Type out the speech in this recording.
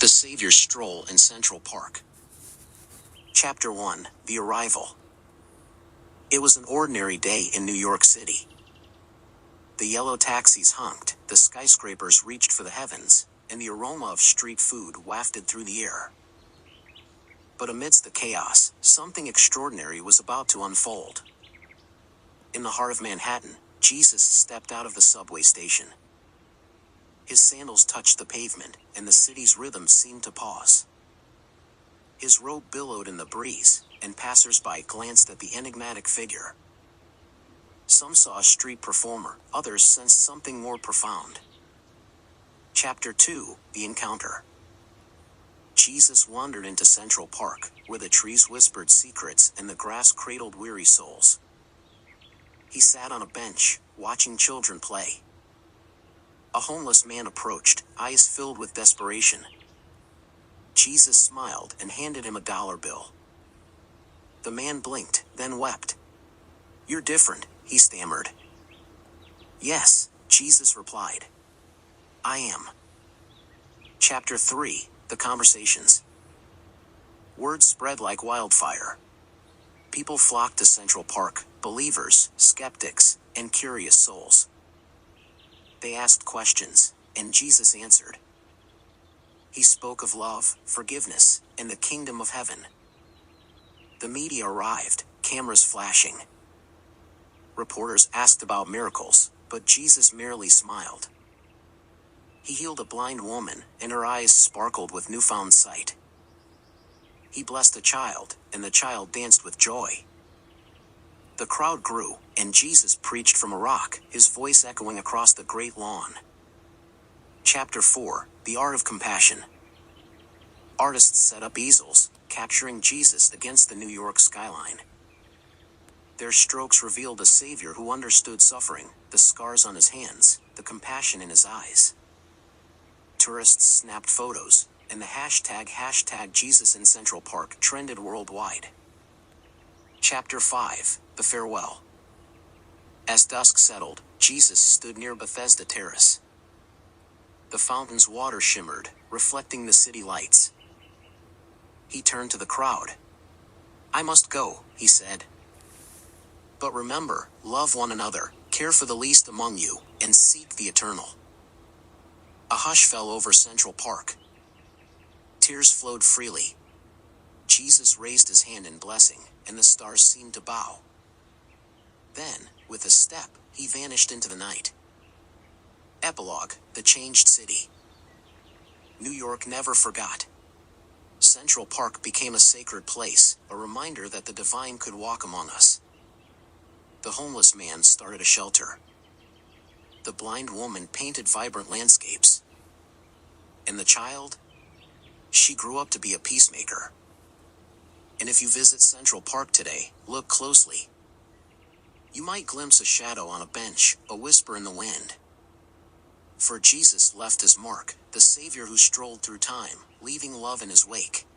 The Savior's Stroll in Central Park. Chapter 1: The Arrival. It was an ordinary day in New York City. The yellow taxis honked, the skyscrapers reached for the heavens, and the aroma of street food wafted through the air. But amidst the chaos, something extraordinary was about to unfold. In the heart of Manhattan, Jesus stepped out of the subway station. His sandals touched the pavement, and the city's rhythm seemed to pause. His robe billowed in the breeze, and passers-by glanced at the enigmatic figure. Some saw a street performer, others sensed something more profound. Chapter 2: The Encounter. Jesus wandered into Central Park, where the trees whispered secrets and the grass cradled weary souls. He sat on a bench, watching children play. A homeless man approached, eyes filled with desperation. Jesus smiled and handed him a dollar bill. The man blinked, then wept. "You're different," he stammered. "Yes," Jesus replied. "I am." Chapter 3: The Conversations. Word spread like wildfire. People flocked to Central Park, believers, skeptics, and curious souls. They asked questions, and Jesus answered. He spoke of love, forgiveness, and the kingdom of heaven. The media arrived, cameras flashing. Reporters asked about miracles, but Jesus merely smiled. He healed a blind woman, and her eyes sparkled with newfound sight. He blessed a child, and the child danced with joy. The crowd grew, and Jesus preached from a rock, his voice echoing across the great lawn. Chapter 4: The Art of Compassion. Artists set up easels, capturing Jesus against the New York skyline. Their strokes revealed a Savior who understood suffering, the scars on his hands, the compassion in his eyes. Tourists snapped photos, and the hashtag Jesus in Central Park trended worldwide. Chapter 5: The Farewell. As dusk settled, Jesus stood near Bethesda Terrace. The fountain's water shimmered, reflecting the city lights. He turned to the crowd. "I must go," he said. "But remember, love one another, care for the least among you, and seek the eternal." A hush fell over Central Park. Tears flowed freely. Jesus raised his hand in blessing, and the stars seemed to bow. Then, with a step, he vanished into the night. Epilogue: The Changed City. New York never forgot. Central Park became a sacred place, a reminder that the divine could walk among us. The homeless man started a shelter. The blind woman painted vibrant landscapes. And the child? She grew up to be a peacemaker. And if you visit Central Park today, look closely. You might glimpse a shadow on a bench, a whisper in the wind. For Jesus left his mark, the Savior who strolled through time, leaving love in his wake.